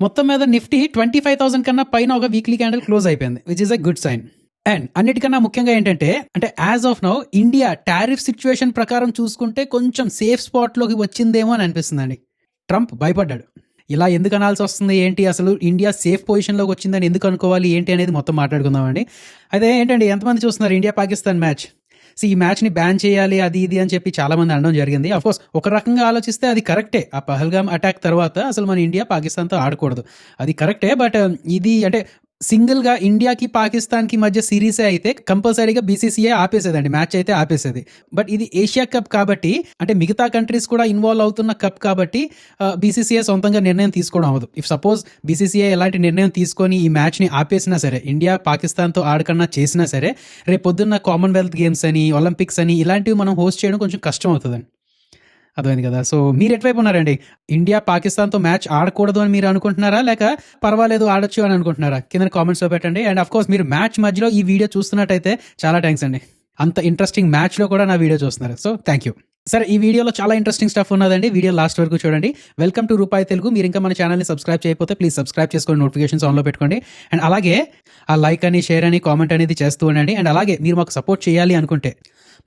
మొత్తం మీద నిఫ్టీ 25,000 కన్నా పైన ఒక వీక్లీ క్యాండిల్ క్లోజ్ అయిపోయింది, which is a good sign. And అన్నిటికన్నా ముఖ్యంగా ఏంటంటే, అంటే as of now India tariff situation ప్రకారం చూసుకుంటే కొంచెం సేఫ్ స్పాట్లోకి వచ్చిందేమో అని అనిపిస్తుందండి. ట్రంప్ భయపడ్డాడు. ఇలా ఎందుకు అనాల్సి వస్తుంది ఏంటి, అసలు ఇండియా సేఫ్ పొజిషన్లోకి వచ్చిందని ఎందుకు అనుకోవాలి ఏంటి అనేది మొత్తం మాట్లాడుకుందామండి. అదే ఏంటండి, ఎంతమంది చూస్తున్నారు ఇండియా పాకిస్తాన్ మ్యాచ్? ఈ మ్యాచ్ని బ్యాన్ చేయాలి అది ఇది అని చెప్పి చాలా మంది అనడం జరిగింది. అఫ్కోర్స్ ఒక రకంగా ఆలోచిస్తే అది కరెక్టే. ఆ పహల్గామ్ అటాక్ తర్వాత అసలు మన ఇండియా పాకిస్తాన్తో ఆడకూడదు, అది కరెక్టే. బట్ ఇది అంటే సింగిల్గా ఇండియాకి పాకిస్తాన్కి మధ్య సిరీసే అయితే కంపల్సరీగా బీసీసీఐ ఆపేసేదండి, మ్యాచ్ అయితే ఆపేసేది. బట్ ఇది ఏషియా కప్ కాబట్టి, అంటే మిగతా కంట్రీస్ కూడా ఇన్వాల్వ్ అవుతున్న కప్ కాబట్టి బీసీసీఐ సొంతంగా నిర్ణయం తీసుకోవడం అవ్వదు. ఇఫ్ సపోజ్ బీసీసీఐ ఎలాంటి నిర్ణయం తీసుకొని ఈ మ్యాచ్ని ఆపేసినా సరే, ఇండియా పాకిస్తాన్తో ఆడకన్నా చేసినా సరే, రేపు పొద్దున్న కామన్వెల్త్ గేమ్స్ అని, ఒలింపిక్స్ అని ఇలాంటివి మనం హోస్ట్ చేయడం కొంచెం కష్టం అవుతుందండి. అర్థమైంది కదా? సో మీరు ఎటువైపు ఉన్నారండి? ఇండియా పాకిస్తాన్తో మ్యాచ్ ఆడకూడదు అని మీరు అనుకుంటున్నారా, లేక పర్వాలేదు ఆడొచ్చు అని అనుకుంటున్నారా? కింద కామెంట్స్లో పెట్టండి. అండ్ అఫ్ కోర్స్ మీరు మ్యాచ్ మధ్యలో ఈ వీడియో చూస్తున్నట్టయితే చాలా థ్యాంక్స్ అండి. అంత ఇంట్రెస్టింగ్ మ్యాచ్లో కూడా నా వీడియో చూస్తున్నారు, సో థ్యాంక్ యూ. సరే, ఈ వీడియోలో చాలా ఇంట్రెస్టింగ్ స్టఫ్ ఉన్నదండి, వీడియో లాస్ట్ వరకు చూడండి. వెల్కమ్ టు రూపాయి తెలుగు. మీరు ఇంకా మన ఛానల్ని సబ్స్క్రైబ్ చేయకపోతే ప్లీజ్ సబ్స్క్రైబ్ చేసుకొని నోటిఫికేషన్స్ ఆన్లో పెట్టుకోండి. అండ్ అలాగే ఆ లైక్ అని, షేర్ అని, కామెంట్ అనేది చేస్తూ ఉండండి. అండ్ అలాగే మీరు మాకు సపోర్ట్ చేయాలి అనుకుంటే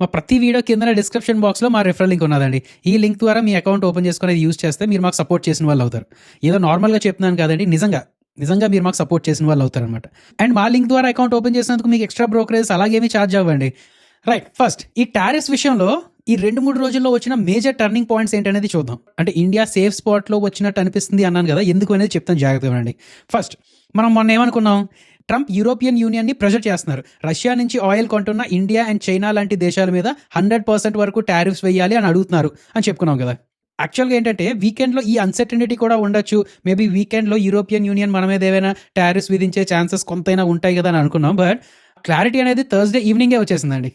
మా ప్రతి వీడియో కింద డిస్క్రిప్షన్ బాక్స్లో మా రెఫరల్ లింక్ ఉన్నదండి. ఈ లింక్ ద్వారా మీ అకౌంట్ ఓపెన్ చేసుకుని యూజ్ చేస్తే మీరు మాకు సపోర్ట్ చేసిన వాళ్ళు అవుతారు. ఏదో నార్మల్గా చెప్తున్నాను కాదండి, నిజంగా మీరు మాకు సపోర్ట్ చేసిన వాళ్ళు అవుతారు అనమాట. అండ్ మా లింక్ ద్వారా అకౌంట్ ఓపెన్ చేసినందుకు మీకు ఎక్స్ట్రా బ్రోకరేజ్ అలాగేమీ ఛార్జ్ అవ్వండి. రైట్, ఫస్ట్ ఈ టారిఫ్స్ విషయంలో ఈ 2-3 రోజుల్లో వచ్చిన మేజర్ టర్నింగ్ పాయింట్స్ ఏంటనేది చూద్దాం. అంటే ఇండియా సేఫ్ స్పాట్లో వచ్చినట్టు అనిపిస్తుంది అన్నాను కదా, ఎందుకు అనేది చెప్తాను జాగ్రత్తగా అండి. ఫస్ట్ మనం మొన్న ఏమనుకున్నాం, ట్రంప్ యూరోపియన్ యూనియన్ని ప్రెషర్ చేస్తున్నారు. రష్యా నుంచి ఆయిల్ కొంటున్న ఇండియా అండ్ చైనా లాంటి దేశాల మీద 100% వరకు టారిఫ్స్ వేయాలి అని అడుగుతున్నారు అని చెప్పుకున్నాం కదా. యాక్చువల్గా ఏంటంటే వీకెండ్లో ఈ అన్సర్టనిటీ కూడా ఉండొచ్చు. మేబీ వీకెండ్లో యూరోపియన్ యూనియన్ మన మీద ఏమైనా టారిఫ్స్ విధించే ఛాన్సెస్ కొంతైనా ఉంటాయి కదా అని అనుకున్నాం. బట్ క్లారిటీ అనేది థర్స్డే ఈవినింగే వచ్చేసిందండి.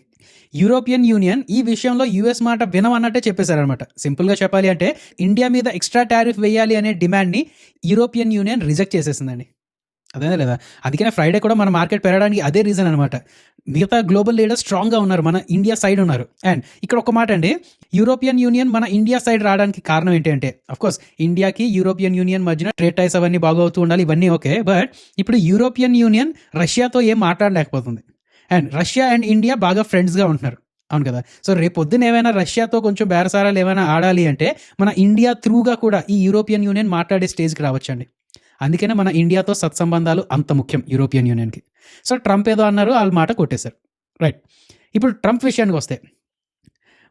యూరోపియన్ యూనియన్ ఈ విషయంలో యూఎస్ మాట వినమన్నట్టే చెప్పేశారనమాట. సింపుల్గా చెప్పాలి అంటే ఇండియా మీద ఎక్స్ట్రా టారిఫ్ వేయాలి అనే డిమాండ్ని యూరోపియన్ యూనియన్ రిజెక్ట్ చేసేసిందండి. అదే లేదా, అందుకనే ఫ్రైడే కూడా మన మార్కెట్ పెరగడానికి అదే రీజన్ అనమాట. మిగతా గ్లోబల్ లీడర్స్ స్ట్రాంగ్గా ఉన్నారు, మన ఇండియా సైడ్ ఉన్నారు. అండ్ ఇక్కడ ఒక మాట అండి, యూరోపియన్ యూనియన్ మన ఇండియా సైడ్ రావడానికి కారణం ఏంటి అంటే, అఫ్కోర్స్ ఇండియాకి యూరోపియన్ యూనియన్ మధ్యన ట్రేడ్ టైస్ అవన్నీ బాగవుతూ ఉండాలి, ఇవన్నీ ఓకే. బట్ ఇప్పుడు యూరోపియన్ యూనియన్ రష్యాతో ఏం మాట్లాడలేకపోతుంది. అండ్ రష్యా అండ్ ఇండియా బాగా ఫ్రెండ్స్గా ఉంటున్నారు, అవును కదా. సో రేపు పొద్దున ఏమైనా రష్యాతో కొంచెం బేరసారాలు ఏమైనా ఆడాలి అంటే మన ఇండియా త్రూగా కూడా ఈ యూరోపియన్ యూనియన్ మాట్లాడే స్టేజ్కి రావచ్చండి. అందుకనే మన ఇండియాతో సత్సంబంధాలు అంత ముఖ్యం యూరోపియన్ యూనియన్కి. సో ట్రంప్ ఏదో అన్నారు, వాళ్ళ మాట కొట్టేశారు. రైట్, ఇప్పుడు ట్రంప్ విషయానికి వస్తే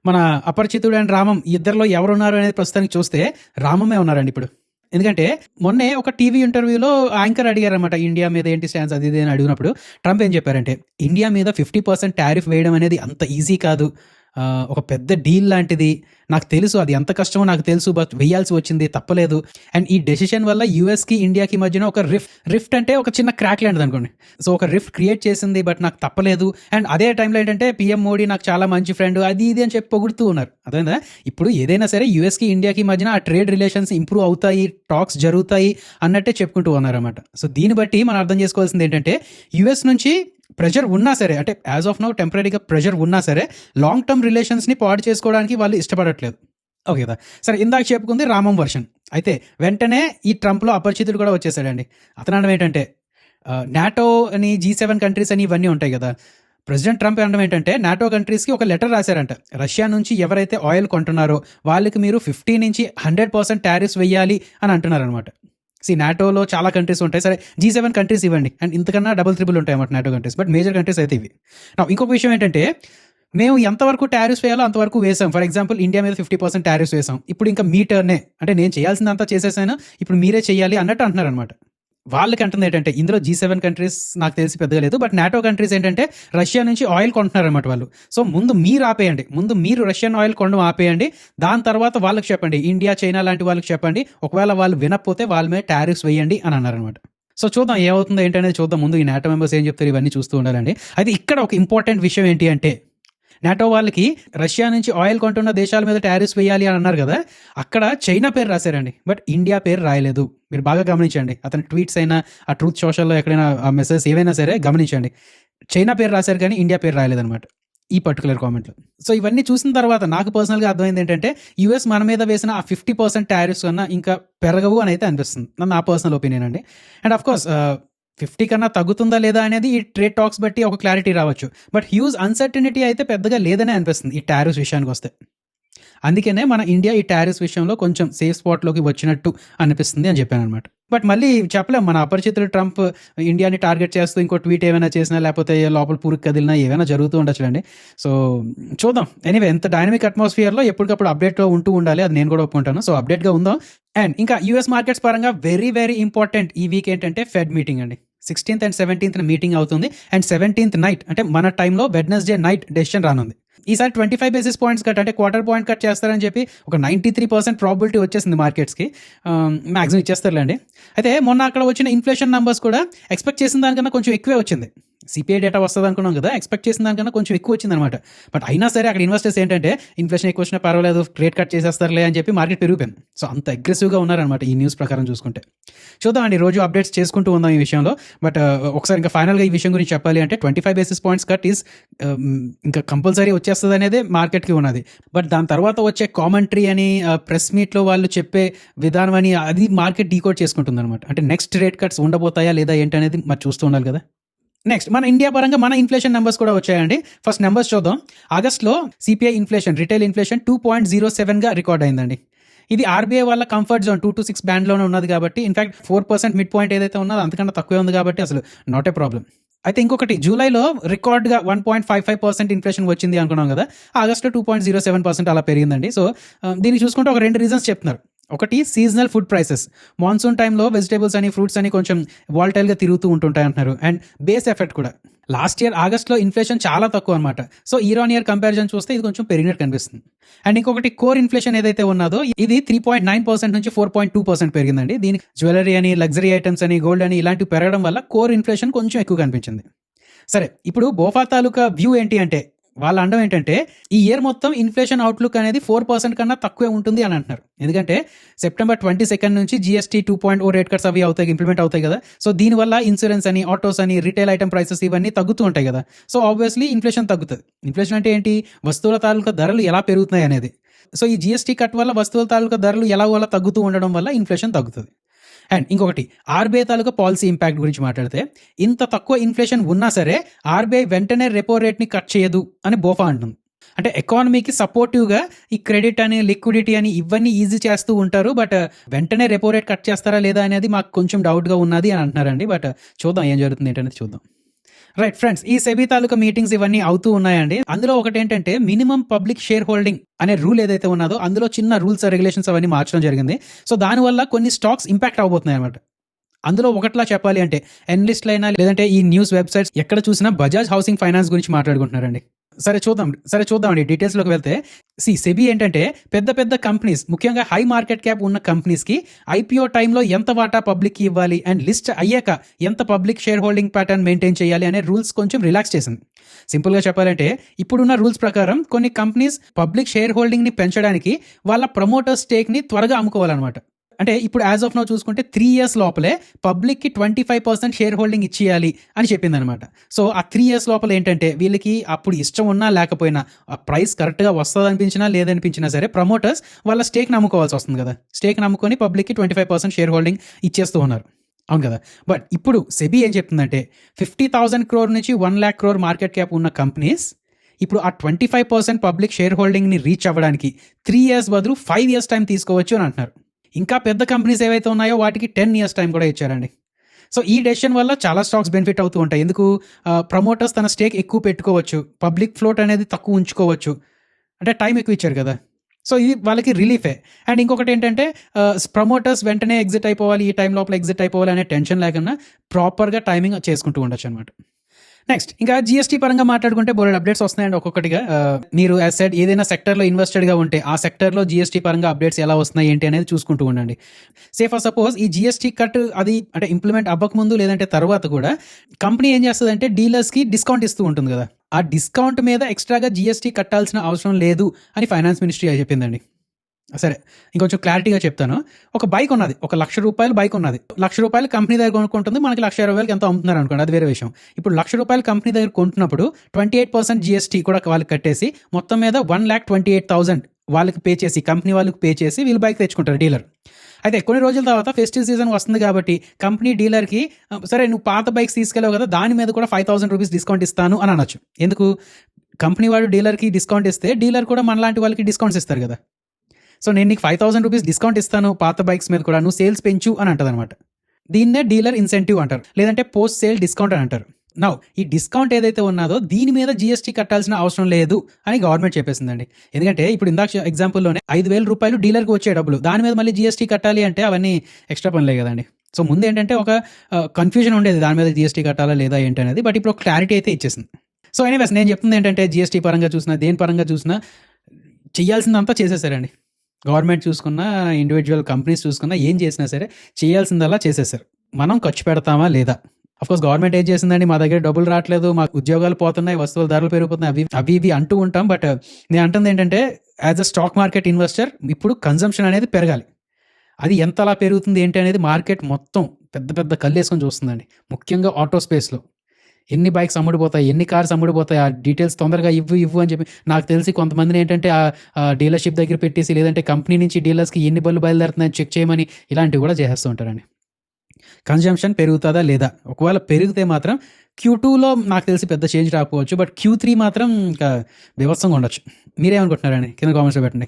మన అపరిచితుడు అండ్ రామం ఇద్దరిలో ఎవరున్నారు అనేది ప్రస్తుతానికి చూస్తే రామమే ఉన్నారండి ఇప్పుడు. ఎందుకంటే మొన్నే ఒక టీవీ ఇంటర్వ్యూలో యాంకర్ అడిగారనమాట, ఇండియా మీద ఏంటి స్టాన్స్ అది ఇది అని అడిగినప్పుడు ట్రంప్ ఏం చెప్పారంటే, ఇండియా మీద 50% టారిఫ్ వేయడం అనేది అంత ఈజీ కాదు, ఒక పెద్ద డీల్ లాంటిది, నాకు తెలుసు అది ఎంత కష్టమో నాకు తెలుసు, బట్ వేయాల్సి వచ్చింది, తప్పలేదు. అండ్ ఈ డెసిషన్ వల్ల యూఎస్కి ఇండియాకి మధ్యన ఒక రిఫ్ట్ అంటే ఒక చిన్న క్రాక్ లాంటిది అనుకోండి. సో ఒక రిఫ్ట్ క్రియేట్ చేసింది, బట్ నాకు తప్పలేదు. అండ్ అదే టైంలో ఏంటంటే పిఎం మోడీ నాకు చాలా మంచి ఫ్రెండ్ అది ఇది అని చెప్పి పొగుడుతూ ఉన్నారు. అదేందా, ఇప్పుడు ఏదైనా సరే యూఎస్కి ఇండియాకి మధ్యన ఆ ట్రేడ్ రిలేషన్స్ ఇంప్రూవ్ అవుతాయి, టాక్స్ జరుగుతాయి అన్నట్టే చెప్పుకుంటూ ఉన్నారన్నమాట. సో దీన్ని బట్టి మనం అర్థం చేసుకోవాల్సింది ఏంటంటే, యూఎస్ నుంచి ప్రెషర్ ఉన్నా సరే, అంటే యాజ్ ఆఫ్ నౌ టెంపరీగా ప్రెషర్ ఉన్నా సరే లాంగ్ టర్మ్ రిలేషన్స్ని పాడు చేసుకోవడానికి వాళ్ళు ఇష్టపడట్లేదు. ఓకే కదా. సరే, ఇందాక చెప్పుకుంది రామం వర్షన్. అయితే వెంటనే ఈ ట్రంప్లో అపరిచితుడు కూడా వచ్చేసాడండి. అతను అనడం ఏంటంటే, నాటో అని, G7 కంట్రీస్ అని ఇవన్నీ ఉంటాయి కదా. ప్రెసిడెంట్ ట్రంప్ అనడం ఏంటంటే, నాటో కంట్రీస్కి ఒక లెటర్ రాశారంట, రష్యా నుంచి ఎవరైతే ఆయిల్ కొంటున్నారో వాళ్ళకి మీరు 50 నుంచి 100% టారిఫ్స్ వేయాలి అని అంటున్నారు అనమాట. నాటోలో చాలా కంట్రీస్ ఉంటాయి, సరే G7 కంట్రీస్ ఇవ్వండి, అండ్ ఇంతకన్నా డబుల్ త్రిబుల్ ఉంటాయి అన్నమాట NATO countries, but major countries అయితే ఇవి. ఇంకొక విషయం ఏంటంటే, మేము ఎంతవరకు టారిఫ్స్ వేయాలో అంతవరకు వేసాం. ఫర్ ఎగ్జాంపుల్ ఇండియా మీద 50% టారిఫ్స్ వేసాం, ఇప్పుడు ఇంకా మీ టర్నే, అంటే నేను చేయాల్సిందంతా చేసేసాను, ఇప్పుడు మీరే చేయాలి అన్నట్టు అంటున్నారు అనమాట. వాళ్ళకి అంటుంది ఏంటంటే, ఇందులో G7 కంట్రీస్ నాకు తెలిసి పెద్దగా లేదు, బట్ నాటో కంట్రీస్ ఏంటంటే రష్యా నుంచి ఆయిల్ కొంటున్నారు అనమాట వాళ్ళు. సో ముందు మీరు ఆపేయండి, ముందు మీరు రష్యన్ ఆయిల్ కొనడం ఆపేయండి, దాని తర్వాత వాళ్ళకి చెప్పండి, ఇండియా చైనా లాంటి వాళ్ళకి చెప్పండి, ఒకవేళ వాళ్ళు వినకపోతే వాళ్ళ మీద టారిఫ్స్ వేయండి అని అన్నారనమాట. సో చూద్దాం ఏమవుతుందో ఏంటనేది చూద్దాం. ముందు ఈ నాటో మెంబర్స్ ఏం చెప్తారు ఇవన్నీ చూస్తూ ఉండాలండి. అయితే ఇక్కడ ఒక ఇంపార్టెంట్ విషయం ఏంటి అంటే, నాటో వాళ్ళకి రష్యా నుంచి ఆయిల్ కొంటున్న దేశాల మీద టారిఫ్స్ వేయాలి అని అన్నారు కదా, అక్కడ చైనా పేరు రాశారండి, బట్ ఇండియా పేరు రాయలేదు. మీరు బాగా గమనించండి, అతని ట్వీట్స్ అయినా ఆ ట్రూత్ సోషల్లో ఎక్కడైనా ఆ మెసేజ్ ఏవైనా సరే గమనించండి, చైనా పేరు రాశారు కానీ ఇండియా పేరు రాయలేదన్నమాట. ఈ పర్టికులర్ కామెంట్లో. సో ఇవన్నీ చూసిన తర్వాత నాకు పర్సనల్గా అర్థమైంది ఏంటంటే యూఎస్ మన మీద వేసిన ఆ 50% టారిఫ్స్ కన్నా ఇంకా పెరగవు అని అయితే అనిపిస్తుంది, నా పర్సనల్ ఒపీనియన్ అండి. అండ్ ఆఫ్ కోర్స్ 50 కన్నా తగ్గుతుందా లేదా అనేది ఈ ట్రేడ్ టాక్స్ బట్టి ఒక క్లారిటీ రావచ్చు. బట్ హ్యూజ్ అన్సర్టనిటీ అయితే పెద్దగా లేదనే అనిపిస్తుంది ఈ టారిఫ్స్ విషయానికి వస్తే. అందుకనే మన ఇండియా ఈ టారిఫ్స్ విషయంలో కొంచెం సేఫ్ స్పాట్లోకి వచ్చినట్టు అనిపిస్తుంది అని చెప్పాను అనమాట. బట్ మళ్ళీ చెప్పలేం, మన అపరిచితులు ట్రంప్ ఇండియాని టార్గెట్ చేస్తూ ఇంకో ట్వీట్ ఏమైనా చేసినా లేకపోతే లోపల పూరికి కదిలినా ఏమైనా జరుగుతూ ఉండొచ్చులేండి. సో చూద్దాం. ఎనీవే, ఎంత డైనమిక్ అట్మాస్ఫియర్లో ఎప్పటికప్పుడు అప్డేట్లో ఉంటూ ఉండాలి, అది నేను కూడా ఒప్పుకుంటాను. సో అప్డేట్గా ఉందాం. అండ్ ఇంకా యూఎస్ మార్కెట్స్ పరంగా వెరీ వెరీ ఇంపార్టెంట్ ఈ వీక్ ఏంటంటే ఫెడ్ మీటింగ్ అండి. 16th and 17th మీటింగ్ అవుతుంది. అండ్ 17th నైట్ అంటే మన టైంలో వెడ్నెస్డే నైట్ డెసిషన్ రానుంది. ఈసారి 25 బేసిస్ పాయింట్స్ కట్ అంటే క్వార్టర్ పాయింట్ కట్ చేస్తారని చెప్పి ఒక 93% ప్రాబిలిటీ వచ్చేసింది మార్కెట్స్కి. మ్యాక్సిమం ఇచ్చేస్తారులేండి. అయితే మొన్న అక్కడ వచ్చిన ఇన్ఫ్లేషన్ నెంబర్స్ కూడా ఎక్స్పెక్ట్ చేసిన దానికన్నా కొంచెం ఎక్కువే వచ్చింది. సిపిఐ డేటా వస్తుంది అనుకున్నాం కదా, ఎక్స్పెక్ట్ చేసిన దానికన్నా కొంచెం ఎక్కువ వచ్చింది అనమాట. బట్ అయినా సరే అక్కడ ఇన్వెస్టర్స్ ఏంటంటే ఇన్ఫ్లేషన్ ఎక్కువ వచ్చినా పర్వాలేదు, రేట్ కట్ చేసేస్తారులే అని చెప్పి మార్కెట్ పెరిగిపోయింది. సో అంత అగ్రెసివ్గా ఉన్నారనమాట ఈ న్యూస్ ప్రకారం చూసుకుంటే. చూద్దామండి, రోజు అప్డేట్స్ చేసుకుంటూ ఉందాం ఈ విషయంలో. బట్ ఒకసారి ఇంకా ఫైనల్గా ఈ విషయం గురించి చెప్పాలి అంటే 25 బేసిస్ పాయింట్స్ కట్ ఈస్ ఇంకా కంపల్సరీ వచ్చేస్తుంది అనేది మార్కెట్కి ఉన్నది. బట్ దాని తర్వాత వచ్చే కామెంటరీ అని ప్రెస్ మీట్లో వాళ్ళు చెప్పే విధానం అని అది మార్కెట్ డీకోడ్ చేసుకుంటుంది అనమాట. అంటే నెక్స్ట్ రేట్ కట్స్ ఉండబోతాయా లేదా ఏంటనేది మరి చూస్తూ ఉండాలి కదా. నెక్స్ట్ మన ఇండియా పరంగా మన ఇన్ఫ్లేషన్ నెంబర్స్ కూడా వచ్చాయండి. ఫస్ట్ నెంబర్స్ చూద్దాం. ఆగస్ట్లో సిపిఐ ఇన్ఫ్లేషన్, రిటైల్ ఇన్ఫ్లేషన్ 2.07గా రికార్డ్ అయిందండి. ఇది ఆర్బీఐ వాళ్ళ కంఫర్ట్ జోన్ 2 to 6 బ్యాండ్లోనే ఉన్నది కాబట్టి, ఇన్ఫాక్ట్ 4% మిడ్ పాయింట్ ఏదైతే ఉన్నదో అంతకన్నా తక్కువే ఉంది కాబట్టి అసలు నాట్ ఏ ప్రాబ్లం. అయితే ఇంకొకటి, జూలైలో రికార్డ్గా 1.55% ఇన్ఫ్లేషన్ వచ్చింది అనుకున్నాం కదా, ఆగస్ట్లో 2.07% అలా పెరిగిందండి. సో దీన్ని చూసుకుంటే ఒక 2 రీజన్స్ చెప్తున్నారు. ఒకటి, సీజనల్ ఫుడ్ ప్రైసెస్. మాన్సూన్ టైంలో వెజిటేబుల్స్ అని ఫ్రూట్స్ అని కొంచెం వాల్టైల్గా తిరుగుతూ ఉంటుంటాయి అంటున్నారు. అండ్ బేస్ ఎఫెక్ట్ కూడా. లాస్ట్ ఇయర్ ఆగస్ట్లో ఇన్ఫ్లేషన్ చాలా తక్కువ అనమాట. So year on year comparison చూస్తే ఇది కొంచెం పెరిగినట్టు కనిపిస్తుంది. అండ్ ఇంకొకటి, కోర్ ఇన్ఫ్లేషన్ ఏదైతే ఉన్నదో ఇది 3.9% నుంచి 4.2% పెరిగిందండి. దీనికి జ్యువెలరీ అని, లగ్జరీ ఐటమ్స్ అని, గోల్డ్ అని ఇలాంటివి పెరగడం వల్ల కోర్ ఇన్ఫ్లేషన్ కొంచెం ఎక్కువ కనిపించింది. సరే, ఇప్పుడు బోఫా తాలూకా వ్యూ ఏంటి అంటే, వాళ్ళ అండం ఏంటంటే ఈ ఇయర్ మొత్తం ఇన్ఫ్లేషన్ అవుట్లుక్ అనేది 4% కన్నా తక్కువే ఉంటుంది అని అంటున్నారు. ఎందుకంటే September 22 నుంచి GST 2.0 రేట్ కట్స్ అవి అవుతాయి, ఇంప్లిమెంట్ అవుతాయి కదా. సో దీనివల్ల ఇన్సూరెన్స్ అని, ఆటోస్ అని, రిటైల్ ఐటమ్ ప్రైసెస్ ఇవన్నీ తగ్గుతూ ఉంటాయి కదా. సో ఆబ్వియస్లీ ఇన్ఫ్లేషన్ తగ్గుతుంది. ఇన్ఫ్లేషన్ అంటే ఏంటి? వస్తువుల తాలూకా ధరలు ఎలా పెరుగుతున్నాయి అనేది. సో ఈ GST కట్ వల్ల వస్తువుల తాలూకా ధరలు ఎలా తగ్గుతూ ఉండడం వల్ల ఇన్ఫ్లేషన్ తగ్గుతుంది. అండ్ ఇంకొకటి, ఆర్బీఐ తాలూకా పాలసీ ఇంపాక్ట్ గురించి మాట్లాడితే, ఇంత తక్కువ ఇన్ఫ్లేషన్ ఉన్నా సరే ఆర్బీఐ వెంటనే రెపో రేట్ని కట్ చేయదు అని బోఫా అంటుంది. అంటే ఎకానమీకి సపోర్టివ్గా ఈ క్రెడిట్ అని, లిక్విడిటీ అని ఇవన్నీ ఈజీ చేస్తూ ఉంటారు. బట్ వెంటనే రెపో రేట్ కట్ చేస్తారా లేదా అనేది మాకు కొంచెం డౌట్గా ఉన్నది అని అంటున్నారండి. బట్ చూద్దాం ఏం జరుగుతుంది ఏంటనేది చూద్దాం. రైట్ ఫ్రెండ్స్, ఈ సెబీ తాలూకా మీటింగ్స్ ఇవన్నీ అవుతూ ఉన్నాయండి. అందులో ఒకటి ఏంటంటే మినిమం పబ్లిక్ షేర్ హోల్డింగ్ అనే రూల్ ఏదైతే ఉన్నదో అందులో చిన్న రూల్స్ రెగ్యులేషన్స్ అవన్నీ మార్చడం జరిగింది. సో దానివల్ల కొన్ని స్టాక్స్ ఇంపాక్ట్ అవబోతున్నాయి అనమాట. అందులో ఒకట్లా చెప్పాలి అంటే ఎన్లిస్ట్లు అయినా లేదంటే ఈ న్యూస్ వెబ్సైట్స్ ఎక్కడ చూసినా బజాజ్ హౌసింగ్ ఫైనాన్స్ గురించి మాట్లాడుకుంటున్నారండి. సరే చూద్దామండి డీటెయిల్స్లోకి వెళ్తే. సెబీ ఏంటంటే పెద్ద కంపెనీస్, ముఖ్యంగా హై మార్కెట్ క్యాప్ ఉన్న కంపెనీస్కి ఐపీఓ టైంలో ఎంత వాటా పబ్లిక్కి ఇవ్వాలి అండ్ లిస్ట్ అయ్యాక ఎంత public share holding pattern maintain చేయాలి అనే రూల్స్ కొంచెం రిలాక్స్ చేసింది. సింపుల్గా చెప్పాలంటే ఇప్పుడున్న రూల్స్ ప్రకారం కొన్ని కంపెనీస్ పబ్లిక్ షేర్ హోల్డింగ్ని పెంచడానికి వాళ్ళ ప్రమోటర్ స్టేక్ని త్వరగా అమ్ముకోవాలన్నమాట. అంటే ఇప్పుడు యాజ్ ఆఫ్ నౌ చూసుకుంటే 3 years లోపలే పబ్లిక్కి 25% షేర్ హోల్డింగ్ ఇచ్చేయాలి అని చెప్పింది అనమాట. సో ఆ 3 years లోపల ఏంటంటే వీళ్ళకి అప్పుడు ఇష్టం ఉన్నా లేకపోయినా, ఆ ప్రైస్ కరెక్ట్గా వస్తుంది అనిపించినా లేదనిపించినా సరే ప్రమోటర్స్ వాళ్ళ స్టేక్ని అమ్ముకోవాల్సి వస్తుంది కదా. స్టేక్ని అమ్ముకొని పబ్లిక్కి 25% షేర్ హోల్డింగ్ ఇచ్చేస్తూ ఉన్నారు. అవును కదా. బట్ ఇప్పుడు సెబీ ఏం చెప్తుందంటే 50,000 crore నుంచి 1 lakh crore మార్కెట్ క్యాప్ ఉన్న కంపెనీస్ ఇప్పుడు ఆ 25% పబ్లిక్ షేర్ హోల్డింగ్ని రీచ్ అవ్వడానికి 3 years బదులు 5 years టైం తీసుకోవచ్చు అని అంటున్నారు. ఇంకా పెద్ద కంపెనీస్ ఏవైతే ఉన్నాయో వాటికి 10 years టైం కూడా ఇచ్చారండి. సో ఈ డెసిషన్ వల్ల చాలా స్టాక్స్ బెనిఫిట్ అవుతూ ఉంటాయి. ఎందుకు? ప్రమోటర్స్ తన స్టేక్ ఎక్కువ పెట్టుకోవచ్చు, పబ్లిక్ ఫ్లోట్ అనేది తక్కువ ఉంచుకోవచ్చు, అంటే టైం ఎక్కువ ఇచ్చారు కదా. సో ఇది వాళ్ళకి రిలీఫే. అండ్ ఇంకొకటి ఏంటంటే ప్రమోటర్స్ వెంటనే ఎగ్జిట్ అయిపోవాలి, ఈ టైం లోపల ఎగ్జిట్ అయిపోవాలి అనే టెన్షన్ లేకుండా ప్రాపర్గా టైమింగ్ చేసుకుంటూ ఉండొచ్చు అనమాట. నెక్స్ట్ ఇంకా జిఎస్టీ పరంగా మాట్లాడుకుంటే బోల్డ్ అప్డేట్స్ వస్తున్నాయండి ఒక్కొక్కటిగా. మీరు యాజ్ సెడ్ ఏదైనా సెక్టర్లో ఇన్వెస్టెడ్గా ఉంటే ఆ సెక్టర్లో జిఎస్టీ పరంగా అప్డేట్స్ ఎలా వస్తున్నాయి ఏంటి అనేది చూసుకుంటూ ఉండండి. సే ఫర్ సపోజ్ ఈ జిఎస్టీ కట్ అది అంటే ఇంప్లిమెంట్ అవ్వకముందు లేదంటే తర్వాత కూడా కంపెనీ ఏం చేస్తుందంటే డీలర్స్కి డిస్కౌంట్ ఇస్తూ ఉంటుంది కదా. ఆ డిస్కౌంట్ మీద ఎక్స్ట్రాగా జిఎస్టీ కట్టాల్సిన అవసరం లేదు అని ఫైనాన్స్ మినిస్ట్రీ చెప్పిందండి. సరే, ఇంకొంచెం క్లారిటీగా చెప్తాను. ఒక బైక్ ఉన్నది, ఒక ₹1,00,000 బైక్ ఉన్నది. ₹1,00,000 కంపెనీ దగ్గర కొనుక్కుంటుంది, మనకి ₹1,20,000 ఎంతో అమ్ముతున్నారు అనుకోండి, అది వేరే విషయం. ఇప్పుడు ₹1,00,000 కంపెనీ దగ్గర కొంటున్నప్పుడు 28% జీఎస్టీ కూడా వాళ్ళకి కట్టేసి మొత్తం మీద 1,28,000 వాళ్ళకి పే చేసి, కంపెనీ వాళ్ళకి పే చేసి వీళ్ళు బైక్ తెచ్చుకుంటారు డీలర్. అయితే కొన్ని రోజుల తర్వాత ఫెస్టివ్ సీజన్ వస్తుంది కాబట్టి కంపెనీ డీలర్కి సరే నువ్వు పాత బైక్స్ తీసుకెళ్ళావు కదా, దాని మీద కూడా ₹5,000 డిస్కౌంట్ ఇస్తాను అని అనొచ్చు. ఎందుకు? కంపెనీ వాడు డీలర్కి డిస్కౌంట్ ఇస్తే డీలర్ కూడా మనలాంటి వాళ్ళకి డిస్కౌంట్స్ ఇస్తారు కదా. సో నేను నీకు ₹5,000 డిస్కౌంట్ ఇస్తాను పాత బైక్స్ మీద కూడా, నువ్వు సేల్స్ పెంచు అని అంటది అనమాట. దీన్నే డీలర్ ఇన్సెంటివ్ అంటారు, లేదంటే పోస్ట్ సేల్ డిస్కౌంట్ అని అంటారు. నౌ ఈ డిస్కౌంట్ ఏదైతే ఉన్నదో దీని మీద జీఎస్టీ కట్టాల్సిన అవసరం లేదు అని గవర్నమెంట్ చెప్పేసిందండి. ఎందుకంటే ఇప్పుడు ఇందాక ఎగ్జాంపుల్లోనే ₹5,000 డీలర్కి వచ్చే డబ్బులు, దాని మీద మళ్ళీ జీఎస్టీ కట్టాలి అంటే అవన్నీ ఎక్స్ట్రా పనులే కదండి. సో ముందు ఏంటంటే ఒక కన్ఫ్యూజన్ ఉండేది దాని మీద జీఎస్టీ కట్టాలా లేదా ఏంటనేది, బట్ ఇప్పుడు ఒక క్లారిటీ అయితే ఇచ్చేసింది. సో ఎనీవేస్ నేను చెప్తుంది ఏంటంటే జీఎస్టీ పరంగా చూసినా దేని పరంగా చూసినా చేయాల్సిందంతా చేసేసారండి. గవర్నమెంట్ చూసుకున్నా, ఇండివిజువల్ కంపెనీస్ చూసుకున్నా, ఏం చేసినా సరే చేయాల్సిందల్లా చేసేసారు. మనం ఖర్చు పెడతామా లేదా? అఫ్కోర్స్ గవర్నమెంట్ ఏం చేసిందండి, మా దగ్గర డబ్బులు రావట్లేదు, మాకు ఉద్యోగాలు పోతున్నాయి, వస్తువుల ధరలు పెరుగుతున్నాయి, అవి ఇవి అంటూ ఉంటాం. బట్ నేను అంటుంది ఏంటంటే as a stock market investor ఇప్పుడు కన్జంప్షన్ అనేది పెరగాలి. అది ఎంతలా పెరుగుతుంది ఏంటి అనేది మార్కెట్ మొత్తం పెద్ద పెద్ద కళ్ళేసుకొని చూస్తుందండి. ముఖ్యంగా ఆటో స్పేస్లో ఎన్ని బైక్స్ అమ్ముడిపోతాయి, ఎన్ని కార్స్ అమ్ముడిపోతాయి, ఆ డీటెయిల్స్ తొందరగా ఇవ్వు అని చెప్పి నాకు తెలిసి కొంతమందిని ఏంటంటే ఆ డీలర్షిప్ దగ్గర పెట్టేసి, లేదంటే కంపెనీ నుంచి డీలర్స్కి ఎన్ని బళ్ళు బయలుదేరుతున్నాయని చెక్ చేయమని ఇలాంటివి కూడా చేస్తూ ఉంటారండి. కన్జంప్షన్ పెరుగుతుందా లేదా? ఒకవేళ పెరిగితే మాత్రం Q2లో నాకు తెలిసి పెద్ద చేంజ్ రాకపోవచ్చు, బట్ Q3 మాత్రం ఇంకా బీభత్సంగా ఉండొచ్చు. మీరేమనుకుంటున్నారండి? కింద కామెంట్స్లో పెట్టండి.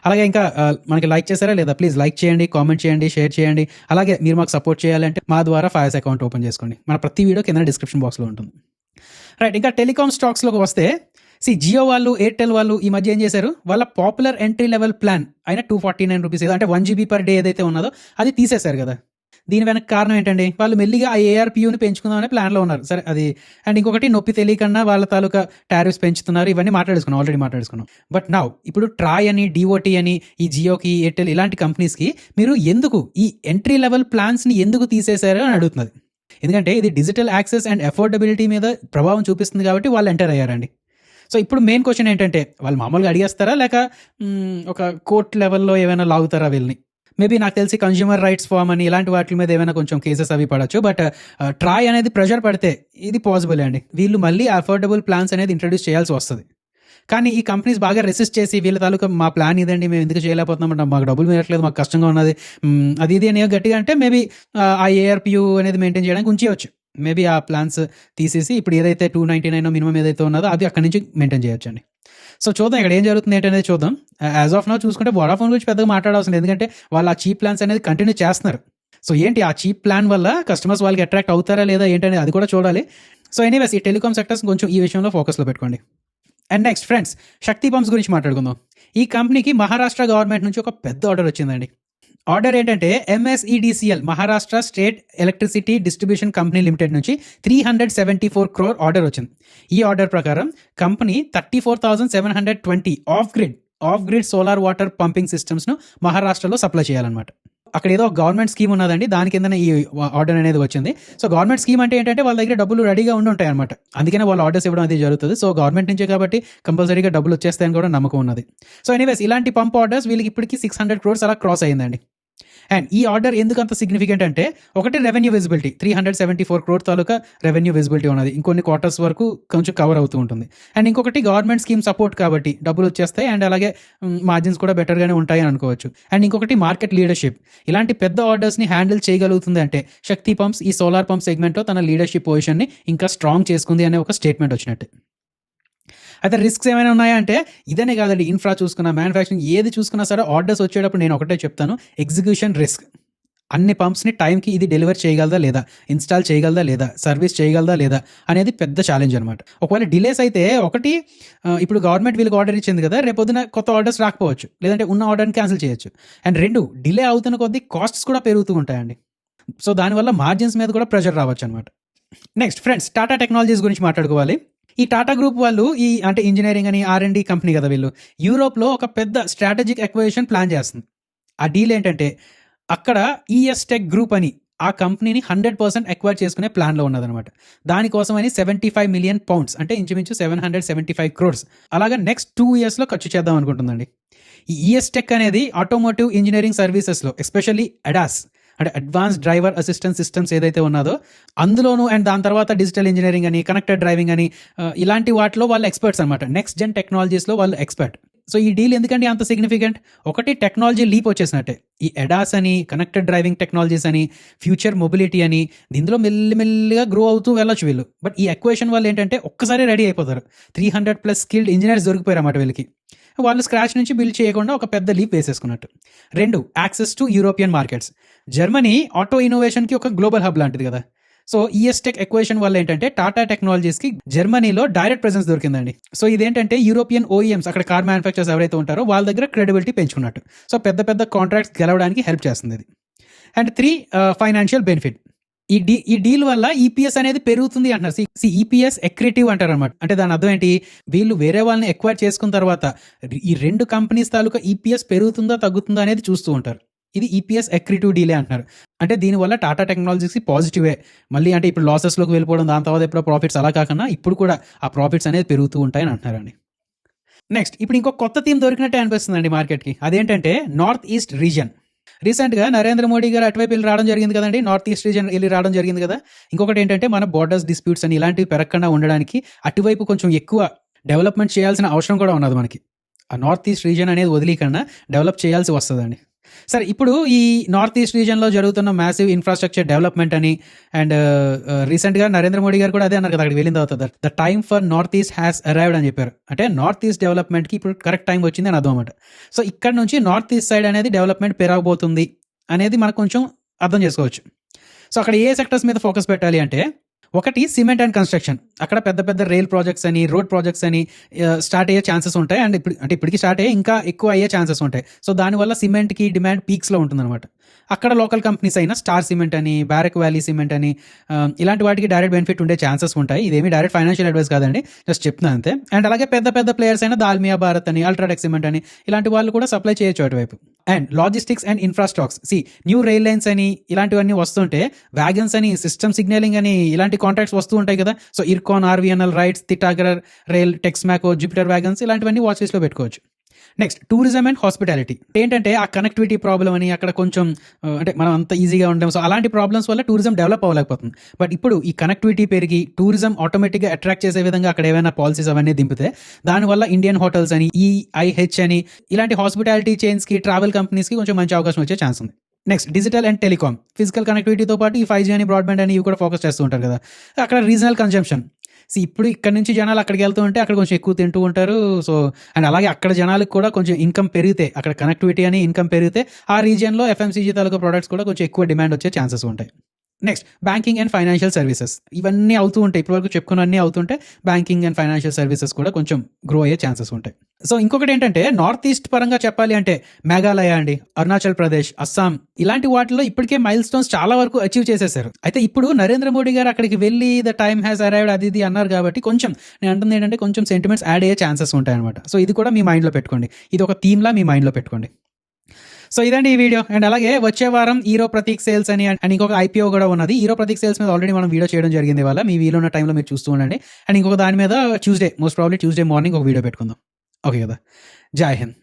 అలాగే ఇంకా మనకి లైక్ చేశారా లేదా? ప్లీజ్ లైక్ చేయండి, కామెంట్ చేయండి, షేర్ చేయండి. అలాగే మీరు మాకు సపోర్ట్ చేయాలంటే మా ద్వారా ఫైర్స్ అకౌంట్ ఓపెన్ చేసుకోండి. మన ప్రతి వీడియో కింద డిస్క్రిప్షన్ బాక్స్లో ఉంటుంది. రైట్, ఇంకా టెలికామ్ స్టాక్స్లోకి వస్తే జియో వాళ్ళు, ఎయిర్టెల్ వాళ్ళు ఈ మధ్య ఏం చేశారు, వాళ్ళ పాపులర్ ఎంట్రీ లెవెల్ ప్లాన్ అయిన ₹249 ఏదో అంటే 1 GB per day ఏదైతే ఉన్నదో అది తీసేశారు కదా. దీని వెనక కారణం ఏంటండి? వాళ్ళు మెల్లిగా ఆ ARPUని పెంచుకుందామనే ప్లాన్లో ఉన్నారు. సరే అది, అండ్ ఇంకొకటి నొప్పి తెలియకుండా వాళ్ళ తాలూకా టారిఫ్స్ పెంచుతున్నారు, ఇవన్నీ ఆల్రెడీ మాట్లాడుకున్నాం. బట్ నౌ ఇప్పుడు ట్రాయ్ అని, DOT అని, ఈ జియోకి, ఎయిర్టెల్ ఇలాంటి కంపెనీస్కి మీరు ఎందుకు ఈ ఎంట్రీ లెవెల్ ప్లాన్స్ని ఎందుకు తీసేశారు అని అడుగుతున్నది. ఎందుకంటే ఇది డిజిటల్ యాక్సెస్ అండ్ అఫోర్డబిలిటీ మీద ప్రభావం చూపిస్తుంది కాబట్టి వాళ్ళు ఎంటర్ అయ్యారండి. సో ఇప్పుడు మెయిన్ క్వశ్చన్ ఏంటంటే, వాళ్ళు మామూలుగా అడిగేస్తారా లేక ఒక కోర్ట్ లెవెల్లో ఏమైనా లాగుతారా వీళ్ళని? మేబీ నాకు తెలిసి కన్జ్యూమర్ రైట్స్ ఫామ్ అని ఇలాంటి వాటి మీద ఏమైనా కొంచెం కేసెస్ అవి పడవచ్చు. బట్ ట్రాయ్ అనేది ప్రెషర్ పడితే ఇది పాసిబుల్ అండి, వీళ్ళు మళ్ళీ అఫోర్డబుల్ ప్లాన్స్ అనేది ఇంట్రడ్యూస్ చేయాల్సి వస్తుంది. కానీ ఈ కంపెనీస్ బాగా రెసిస్ట్ చేసి వీళ్ళ తాలూకా మా ప్లాన్ ఇదండి, మేము ఎందుకు చేయలేకపోతున్నాం, మాకు డబ్బులు మిగట్లేదు, మాకు కష్టంగా ఉన్నది, అది ఇది అని గట్టిగా అంటే మేబీ ఆ ARPU అనేది మెయింటైన్ చేయడానికి ఉంచేయచ్చు. మేబీ ఆ ప్లాన్స్ తీసేసి ఇప్పుడు ఏదైతే 299 మినిమం ఏదైతే ఉన్నదో అది అక్కడి నుంచి మెయింటైన్ చేయొచ్చు అండి. సో చూద్దాం ఇక్కడ ఏం జరుగుతుంది ఏంటనేది చూద్దాం. యాజ్ ఆఫ్ నౌ చూసుకుంటే వోడాఫోన్ గురించి పెద్దగా మాట్లాడాల్సింది, ఎందుకంటే వాళ్ళు ఆ చీప్ ప్లాన్స్ అనేది కంటిన్యూ చేస్తున్నారు. సో ఏంటి ఆ చీప్ ప్లాన్ వల్ల కస్టమర్స్ వాళ్ళకి అట్రాక్ట్ అవుతారా లేదా ఏంటనేది అది కూడా చూడాలి. సో ఎనీవేస్ ఈ టెలికామ్ సెక్టర్స్ కొంచెం ఈ విషయంలో ఫోకస్లో పెట్టుకోండి. And next friends, Shakti pumps గురించి మాట్లాడుకుందాం. ఈ కంపెనీకి మహారాష్ట్ర గవర్నమెంట్ నుంచి ఒక పెద్ద ఆర్డర్ వచ్చిందండి. ఆర్డర్ ఏంటంటే MSEDCL Maharashtra state electricity distribution company limited నుంచి 374 crore ఆర్డర్ వచ్చింది. ఈ ఆర్డర్ ప్రకారం company 34,720 off grid solar water pumping సిస్టమ్స్ను మహారాష్ట్రలో సప్లై చేయాలన్నమాట. అక్కడ ఏదో గవర్నమెంట్ స్కీమ్ ఉన్నదండి, దాని కింద ఈ ఆర్డర్ అనేది వచ్చింది. సో గవర్నమెంట్ స్కీమ్ అంటే ఏంటంటే వాళ్ళ దగ్గర డబ్బులు రెడీగా ఉండి ఉంటాయి అనమాట, అందుకనే వాళ్ళు ఆర్డర్స్ ఇవ్వడం అది జరుగుతుంది. సో గవర్నమెంట్ నుంచే కాబట్టి కంపల్సరీగా డబ్బులు వచ్చేస్తాయని కూడా నమ్మకం ఉన్నది. సో ఎనీవేస్ ఇలాంటి పంప్ ఆర్డర్స్ వీళ్ళకి ఇప్పటికీ 600 crores అలా క్రాస్ అయ్యిందండి. అండ్ ఈ ఆర్డర్ ఎందుకు అంత సిగ్నిఫికెంట్ అంటే, ఒకటి రెవెన్యూ విజిబిలిటీ, 374 crore తాలూకా రెవెన్యూ విజిబిలిటీ ఉన్నది, ఇంకొన్ని క్వార్టర్స్ వరకు కొంచెం కవర్ అవుతూ ఉంటుంది. అండ్ ఇంకొకటి గవర్నమెంట్ స్కీమ్ సపోర్ట్ కాబట్టి డబ్బులు వచ్చేస్తాయి, అండ్ అలాగే మార్జిన్స్ కూడా బెటర్గానే ఉంటాయి అని అనుకోవచ్చు. అండ్ ఇంకొకటి మార్కెట్ లీడర్షిప్, ఇలాంటి పెద్ద ఆర్డర్స్ని హ్యాండిల్ చేయగలుగుతుంది అంటే శక్తి పంప్స్ ఈ సోలార్ పంప్ సెగ్మెంట్లో తన లీడర్షిప్ పొజిషన్ని ఇంకా స్ట్రాంగ్ చేసుకుంది అనే ఒక స్టేట్మెంట్ వచ్చినట్టు. అయితే రిస్క్స్ ఏమైనా ఉన్నాయా అంటే ఇదనే కాదండి, ఇన్ఫ్రా చూసుకున్నా, మ్యానుఫ్యాక్చరింగ్ ఏది చూసుకున్నా సరే ఆర్డర్స్ వచ్చేటప్పుడు నేను ఒకటే చెప్తాను, ఎగ్జిక్యూషన్ రిస్క్. అన్ని పంప్స్ని టైంకి ఇది డెలివర్ చేయగలదా లేదా, ఇన్స్టాల్ చేయగలదా లేదా, సర్వీస్ చేయగలదా లేదా అనేది పెద్ద ఛాలెంజ్ అనమాట. ఒకవేళ డిలేస్ అయితే ఒకటి, ఇప్పుడు గవర్నమెంట్ వీళ్ళకి ఆర్డర్ ఇచ్చింది కదా, రేపొద్దున కొత్త ఆర్డర్స్ రాకపోవచ్చు, లేదంటే ఉన్న ఆర్డర్ని క్యాన్సిల్ చేయొచ్చు. అండ్ రెండు, డిలే అవుతున్న కొద్దీ కాస్ట్స్ కూడా పెరుగుతూ ఉంటాయండి. సో దానివల్ల మార్జిన్స్ మీద కూడా ప్రెషర్ రావచ్చు అనమాట. నెక్స్ట్ ఫ్రెండ్స్, టాటా టెక్నాలజీస్ గురించి మాట్లాడుకోవాలి. ఈ టాటా గ్రూప్ వాళ్ళు అంటే ఇంజనీరింగ్ అని R&D కంపెనీ కదా వీళ్ళు, యూరోప్లో ఒక పెద్ద స్ట్రాటజిక్ అక్విజిషన్ ప్లాన్ చేస్తుంది. ఆ డీల్ ఏంటంటే అక్కడ ES Tech గ్రూప్ అని ఆ కంపెనీని 100% ఎక్వైర్ చేసుకునే ప్లాన్లో ఉన్నదనమాట. దానికోసమని £75 million అంటే ఇంచుమించు 775 crores అలాగా నెక్స్ట్ 2 yearsలో ఖర్చు చేద్దాం అనుకుంటుందండి. ఈ ఈఎస్ టెక్ అనేది ఆటోమోటివ్ ఇంజనీరింగ్ సర్వీసెస్లో ఎస్పెషల్లీ అడాస్ అంటే అడ్వాన్స్ డ్రైవర్ అసిస్టెంట్ సిస్టమ్స్ ఏదైతే ఉన్నదో అందులోనూ అండ్ దాని తర్వాత డిజిటల్ ఇంజనీరింగ్ అని కనెక్టెడ్ డ్రైవింగ్ అని ఇలాంటి వాటిలో వాళ్ళు ఎక్స్పర్ట్స్ అనమాట. నెక్స్ట్ జెన్ టెక్నాలజీస్లో వాళ్ళు ఎక్స్పర్ట్. సో ఈ డీల్ ఎందుకంటే అంత సిగ్నిఫికెంట్? ఒకటి టెక్నాలజీ లీప్ వచ్చేసినట్టే. ఈ ఎడాస్ అని కనెక్టెడ్ డ్రైవింగ్ టెక్నాలజీస్ అని ఫ్యూచర్ మొబిలిటీ అని దీనిలో మెల్లిమెల్లిగా గ్రో అవుతూ వెళ్ళొచ్చు వీళ్ళు. బట్ ఈ ఎక్వేషన్ వల్ల ఏంటంటే ఒక్కసారి రెడీ అయిపోతారు. 300+ స్కిల్డ్ ఇంజనీర్స్ దొరికిపోయారు అన్నమాట వీళ్ళకి. వాళ్ళు స్క్రాచ్ నుంచి బిల్డ్ చేయకుండా ఒక పెద్ద లీప్ వేసేసుకున్నట్టు. 2, access to European markets. Germany auto ఇన్నోవేషన్కి ఒక గ్లోబల్ హబ్ లాంటిది కదా. సో ఈఎస్ టెక్ ఎక్వేషన్ వల్ల ఏంటంటే టాటా టెక్నాలజీస్కి జర్మనీలో డైరెక్ట్ ప్రెసెన్స్ దొరికిందండి. సో ఇదేంటంటే యూరోపియన్ ఓఈఎమ్స్ అక్కడ కార్ మ్యానుఫ్యాక్చర్స్ ఎవరైతే ఉంటారో వాళ్ళ దగ్గర క్రెడిబిలిటీ పెంచుకున్నట్టు. సో పెద్ద పెద్ద కాంట్రాక్ట్స్ గెలవడానికి హెల్ప్ చేస్తుంది ఇది. And 3, financial benefit. ఈ డీల్ వల్ల ఈపీఎస్ అనేది పెరుగుతుంది అంటున్నారు. ఈపీఎస్ ఎక్రిటివ్ అంటారు అనమాట. అంటే దాని అర్థం ఏంటి? వీళ్ళు వేరే వాళ్ళని ఎక్వైర్ చేసుకున్న తర్వాత ఈ 2 కంపెనీస్ తాలూకా ఈపీఎస్ పెరుగుతుందా తగ్గుతుందా అనేది చూస్తూ ఉంటారు. ఇది ఈపీఎస్ ఎక్రిటివ్ డీలే అంటున్నారు. అంటే దీనివల్ల టాటా టెక్నాలజీస్కి పాజిటివే. మళ్ళీ అంటే ఇప్పుడు లాసెస్లోకి వెళ్ళిపోవడం, దాని తర్వాత ఎప్పుడో ప్రాఫిట్స్ అలా కాకుండా ఇప్పుడు కూడా ఆ ప్రాఫిట్స్ అనేది పెరుగుతూ ఉంటాయని అంటున్నారండి. నెక్స్ట్ ఇప్పుడు ఇంకో కొత్త థీమ్ దొరికినట్టే అనిపిస్తుందండి మార్కెట్కి. అదేంటంటే నార్త్ ఈస్ట్ రీజన్. రీసెంట్గా నరేంద్ర మోడీ గారు అటువైపు వెళ్ళి రావడం జరిగింది కదండి, నార్త్ ఈస్ట్ రీజన్ వెళ్ళి రావడం జరిగింది కదా. ఇంకొకటి ఏంటంటే మన బోర్డర్స్ డిస్ప్యూట్స్ అని ఇలాంటివి పెరగకుండా ఉండడానికి అటువైపు కొంచెం ఎక్కువ డెవలప్మెంట్ చేయాల్సిన అవసరం కూడా ఉన్నది మనకి. ఆ నార్త్ ఈస్ట్ రీజన్ అనేది వదిలేకన్నా డెవలప్ చేయాల్సి వస్తుందండి. సరే ఇప్పుడు ఈ నార్త్ ఈస్ట్ రీజన్లో జరుగుతున్న మ్యాసివ్ ఇన్ఫ్రాస్ట్రక్చర్ డెవలప్మెంట్ అని అండ్ రీసెంట్గా నరేంద్ర మోడీ గారు కూడా అదే అన్నారు కదా అక్కడికి వెళ్ళిన తర్వాత the time for north east has arrived అని చెప్పారు. అంటే నార్త్ ఈస్ట్ డెవలప్మెంట్కి ఇప్పుడు కరెక్ట్ టైం వచ్చింది అని అర్థం అనమాట. సో ఇక్కడ నుంచి నార్త్ ఈస్ట్ సైడ్ అనేది డెవలప్మెంట్ పెరగబోతుంది అనేది మనకు కొంచెం అర్థం చేసుకోవచ్చు. సో అక్కడ ఏ సెక్టర్స్ మీద ఫోకస్ పెట్టాలి అంటే, ఒకటి సిమెంట్ అండ్ కన్స్ట్రక్షన్. అక్కడ పెద్ద పెద్ద రైల్ ప్రాజెక్ట్స్ అని రోడ్ ప్రాజెక్ట్స్ అని స్టార్ట్ అయ్యే ఛాన్సెస్ ఉంటాయి. అండ్ ఇప్పటికి స్టార్ట్ అయ్యే ఇంకా ఎక్కువ అయ్యే ఛాన్సెస్ ఉంటాయి. సో దానివల్ల సిమెంట్కి డిమాండ్ పీక్స్లో ఉంటుందన్నమాట. అక్కడ లోకల్ కంపెనీస్ అయినా స్టార్ సిమెంట్ అని బ్యారక్ వ్యాలీ సిమెంట్ అని ఇలాంటి వాటికి డైరెక్ట్ బెనిఫిట్ ఉండే ఛాన్సెస్ ఉంటాయి. ఇదేమి డైరెక్ట్ ఫైనాన్షియల్ అడ్వైస్ కాదండి, జస్ట్ చెప్తున్నాను అంతే. అండ్ అలాగే పెద్ద పెద్ద ప్లేయర్స్ అయినా దాల్మియా భారత్ అని అల్ట్రాటెక్ సిమెంట్ అని ఇలాంటి వాళ్ళు కూడా సప్లై చేయొచ్చు అటువైపు. And logistics and infrastructures. New rail lines అని ఇలాంటివన్నీ వస్తుంటే, వ్యాగన్స్ అని సిస్టమ్ సిగ్నలింగ్ అని ఇలాంటి కాంట్రాక్ట్స్ వస్తూ ఉంటాయి కదా. So Ircon, RVNL, RITES, Titagarh rail, Texmaco, Jupiter wagons ఇలాంటివన్నీ వాచ్ లిస్ట్లో పెట్టుకోవచ్చు. Next tourism and hospitality. ఏంటంటే ఆ కనెక్టివిటీ ప్రాబ్లం అని అక్కడ కొంచెం అంటే మనం అంత ఈజీగా ఉంటాం. సో అలాంటి ప్రాబ్లమ్స్ వల్ల టూరిజం డెవలప్ అవ్వలేకపోతుంది. బట్ ఇప్పుడు ఈ కనెక్టివిటీ పెరిగి టూరిజం ఆటోమేటిక్గా అట్రాక్ట్ చేసే విధంగా అక్కడ ఏమైనా పాలసీస్ అవన్నీ దింపితే దానివల్ల ఇండియన్ హోటల్స్ అని ఈఐహెచ్ అని ఇలాంటి హాస్పిటాలిటీ చైన్స్కి, ట్రావెల్ కంపెనీస్కి కొంచెం మంచి అవకాశం వచ్చే ఛాన్స్ ఉంది. Next digital and telecom. Physical కనెక్టివిటీతో పాటు ఈ 5G అని బ్రాడ్బ్యాండ్ అని ఇవి కూడా ఫోకస్ చేస్తూ ఉంటారు కదా. అక్కడ రీజనల్ కన్జంప్షన్. ఇప్పుడు ఇక్కడ నుంచి జనాలు అక్కడికి వెళ్తూ ఉంటే అక్కడ కొంచెం ఎక్కువ తింటూ ఉంటారు. సో అండ్ అలాగే అక్కడ జనాలకు కూడా కొంచెం ఇన్కమ్ పెరిగితే, అక్కడ కనెక్టివిటీ అని ఇన్కమ్ పెరిగితే ఆ రీజియన్లో ఎఫ్ఎంసీజీ తాలూకా ప్రొడక్ట్స్ కూడా కొంచెం ఎక్కువ డిమాండ్ వచ్చే ఛాన్సెస్ ఉంటాయి. Next banking and financial services. ఇవన్నీ అవుతూ ఉంటాయి, ఇప్పటివరకు చెప్పుకున్నవన్నీ అవుతుంటే బ్యాంకింగ్ అండ్ ఫైనాన్షియల్ సర్వీసెస్ కూడా కొంచెం గ్రో అయ్యే ఛాన్సెస్ ఉంటాయి. సో ఇంకొకటి ఏంటంటే నార్త్ ఈస్ట్ పరంగా చెప్పాలి అంటే మేఘాలయ అండి, అరుణాచల్ ప్రదేశ్, అస్సాం ఇలాంటి వాటిలో ఇప్పటికే మైల్ స్టోన్స్ చాలా వరకు అచీవ్ చేసేసారు. అయితే ఇప్పుడు నరేంద్ర మోడీ గారు అక్కడికి వెళ్ళి ద టైమ్ హ్యాస్ అరైవ్డ్ అది ఇది అన్నారు కాబట్టి కొంచెం నేను అంటుంది ఏంటంటే కొంచెం సెంటిమెంట్స్ యాడ్ అయ్యే ఛాన్సెస్ ఉంటాయి అనమాట. సో ఇది కూడా మీ మైండ్లో పెట్టుకోండి, ఇది ఒక థీమ్లా మీ మైండ్లో పెట్టుకోండి. సో ఇదండి ఈ వీడియో. అండ్ అలాగే వచ్చే వారం హీరో ప్రతీక్ సేల్స్ అని అండ్ ఇంకొక ఐపీఓ కూడా ఉన్నది. హీరో ప్రతీక్ సేల్స్ మీద ఆల్రెడీ మనం వీడియో చేయడం జరిగింది వాళ్ళ, మీ వీలు ఉన్న టైంలో మీరు చూస్తూ ఉండండి. అండ్ ఇంకొక దాని మీద మోస్ట్ ప్రాబ్లీ ట్యూస్డే మార్నింగ్ ఒక వీడియో పెట్టుకుందాం. ఓకే కదా. జై హింద్.